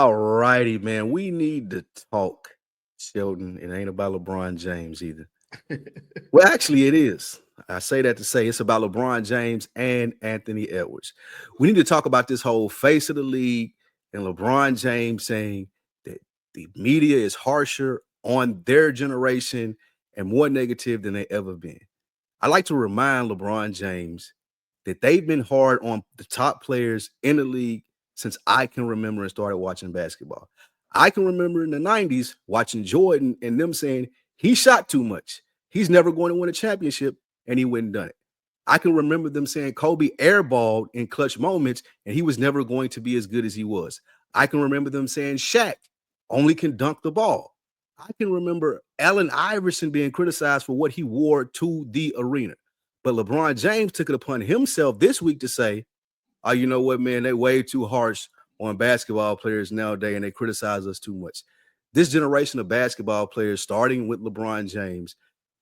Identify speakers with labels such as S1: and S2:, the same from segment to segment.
S1: All righty, man. We need to talk, Sheldon. It ain't about LeBron James either. Well, actually, it is. I say that to say it's about LeBron James and Anthony Edwards. We need to talk about this whole face of the league and LeBron James saying that the media is harsher on their generation and more negative than they ever been. I like to remind LeBron James that they've been hard on the top players in the league since I can remember and started watching basketball. I can remember in the 90s watching Jordan and them saying he shot too much. He's never going to win a championship, and he went and done it. I can remember them saying Kobe airballed in clutch moments, and he was never going to be as good as he was. I can remember them saying Shaq only can dunk the ball. I can remember Allen Iverson being criticized for what he wore to the arena. But LeBron James took it upon himself this week to say, oh, you know what, man, they way too harsh on basketball players nowadays, and they criticize us too much. This generation of basketball players, starting with LeBron James,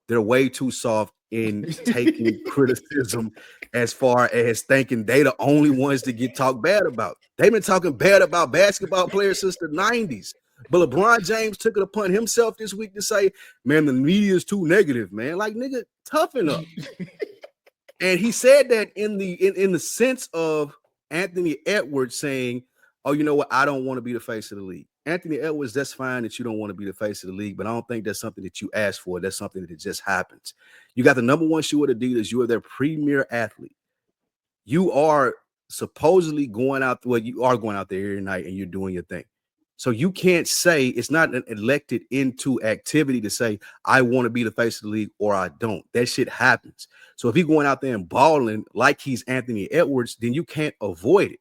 S1: they're way too soft in taking criticism as far as thinking they the only ones to get talked bad about. They've been talking bad about basketball players since the 90s. But LeBron James took it upon himself this week to say, man, the media is too negative, man. Like, nigga, toughen up. And he said that in the sense of Anthony Edwards saying, oh, you know what? I don't want to be the face of the league. Anthony Edwards, that's fine that you don't want to be the face of the league, but I don't think that's something that you ask for. That's something that just happens. You got the number one shoe at Adidas. You are their premier athlete. You are supposedly going out. Well, you are going out there every night and you're doing your thing. So you can't say it's not an elected into activity to say, I want to be the face of the league or I don't. That shit happens. So if he's going out there and balling like he's Anthony Edwards, then you can't avoid it.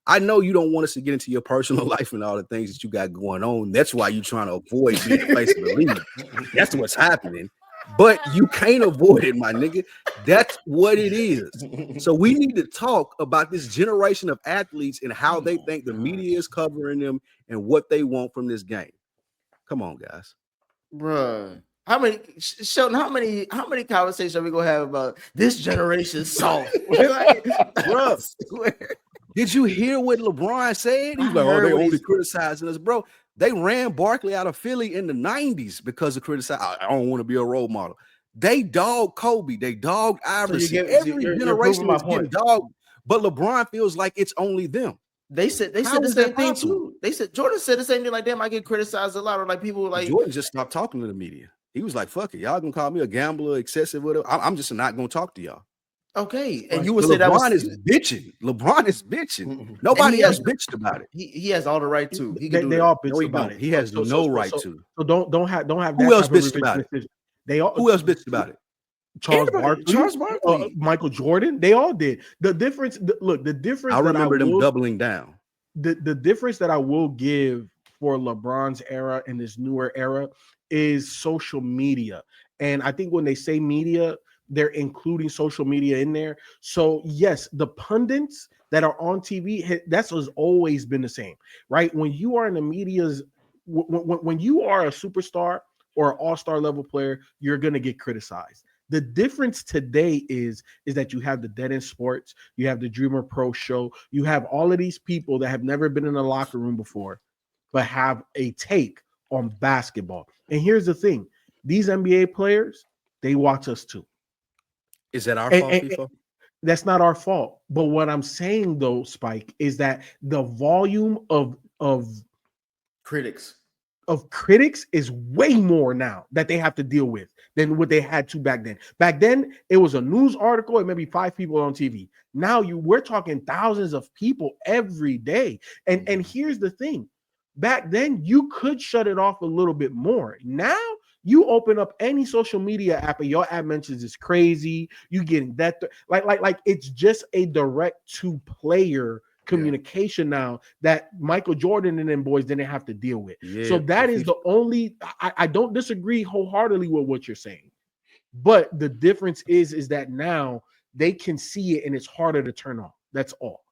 S1: I know you don't want us to get into your personal life and all the things that you got going on. That's why you're trying to avoid being the face of the league. That's what's happening. But you can't avoid it, my nigga. That's what it is. So we need to talk about this generation of athletes and how they think the media is covering them and what they want from this game. Come on, guys.
S2: Bruh. How many, Sheldon? How many conversations are we gonna have about this generation soft? Like,
S1: bro, did you hear what LeBron said? He's like, oh, they only criticizing us, bro. They ran Barkley out of Philly in the 90s because of criticizing. I don't want to be a role model. They dogged Kobe. They dogged Iverson. Every generation is getting dogged, but LeBron feels like it's only them.
S2: They said the same thing too. They said Jordan said the same thing. Like, damn, I get criticized a lot. Or like people like
S1: Jordan just stopped talking to the media. He was like, "Fuck it, y'all gonna call me a gambler, excessive, whatever. I'm just not gonna talk to y'all."
S2: Okay, and you would say that
S1: LeBron is bitching. LeBron is bitching. Nobody else bitched about it.
S2: He has all the right to. He
S3: they all bitched
S1: about it. He has no right to.
S3: So don't have.
S1: Who else bitched about it?
S3: They all.
S1: Who else bitched about it?
S3: Charles Barkley, Michael Jordan. They all did. The difference. The difference.
S1: I remember them doubling down.
S3: The difference that I will give for LeBron's era and this newer era is social media. And I think when they say media, they're including social media in there. So yes, the pundits that are on TV, that's has always been the same, right? When you are in the media's, when you are a superstar or an all-star level player, you're going to get criticized. The difference today is that you have the Dead in Sports, you have the Dreamer Pro Show, you have all of these people that have never been in a locker room before, but have a take on basketball. And here's the thing: these NBA players, they watch us too.
S1: Is that our fault, FIFA?
S3: That's not our fault. But what I'm saying though, Spike, is that the volume of
S2: critics
S3: is way more now that they have to deal with than what they had to back then. Back then, it was a news article and maybe 5 people on TV. Now we're talking thousands of people every day. And here's the thing: back then, you could shut it off a little bit more. Now you open up any social media app and your app mentions is crazy. You getting that like it's just a direct to player communication now that Michael Jordan and them boys didn't have to deal with. Yeah, so that is the only. I don't disagree wholeheartedly with what you're saying, but the difference is that now they can see it and it's harder to turn off. That's all.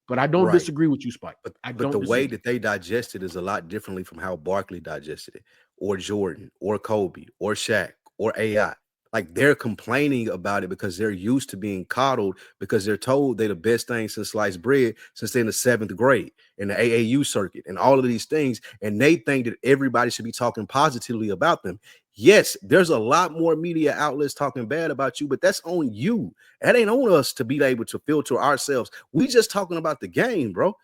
S3: But I don't disagree with you, Spike.
S1: But the way that they digest it is a lot differently from how Barkley digested it, or Jordan, or Kobe, or Shaq, or AI. Like they're complaining about it because they're used to being coddled because they're told they're the best thing since sliced bread since they're in the 7th grade in the AAU circuit and all of these things. And they think that everybody should be talking positively about them. Yes, there's a lot more media outlets talking bad about you, but that's on you. That ain't on us to be able to filter ourselves. We just talking about the game, bro.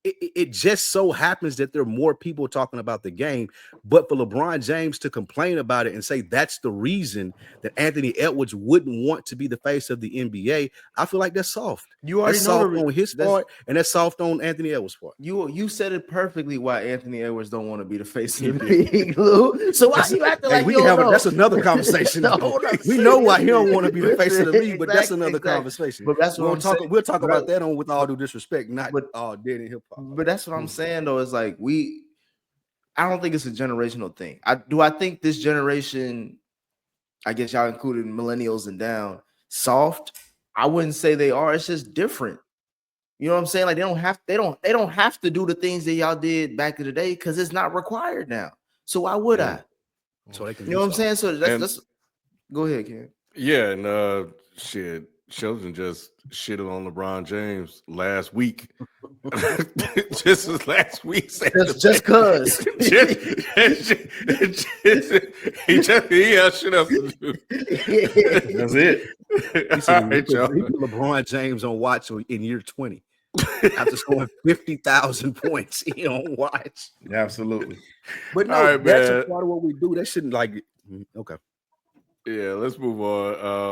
S1: It just so happens that there are more people talking about the game, but for LeBron James to complain about it and say that's the reason that Anthony Edwards wouldn't want to be the face of the NBA, I feel like that's soft.
S2: You already
S1: That's
S2: know
S1: soft on his part, and that's soft on Anthony Edwards' part.
S2: You said it perfectly why Anthony Edwards don't want to be the face of the league, Lou. So why you acting like you don't know?
S1: That's another conversation. We know why he don't want to be the face of the league, but that's another conversation.
S2: But that's what
S1: we'll talk about that on With All Due Disrespect, not all dead in hip hop.
S2: But that's what I'm saying though. It's like I don't think it's a generational thing. I think this generation, I guess y'all included millennials and down, soft. I wouldn't say they are. It's just different. You know what I'm saying? Like they don't have to do the things that y'all did back in the day because it's not required now. So why would I?
S1: So they can,
S2: you know what I'm saying? So that's go ahead, Ken.
S4: Yeah, and shit, Sheldon just shitted on LeBron James last week. Just as last week,
S2: just cause
S4: he has shit else to do.
S2: That's it.
S1: All right, he put LeBron James on watch in year 20 after scoring 50,000 points. He on watch.
S2: Absolutely.
S1: But no,
S4: right,
S1: that's
S4: man.
S1: a part of what we do. That shouldn't okay.
S4: Yeah, let's move on.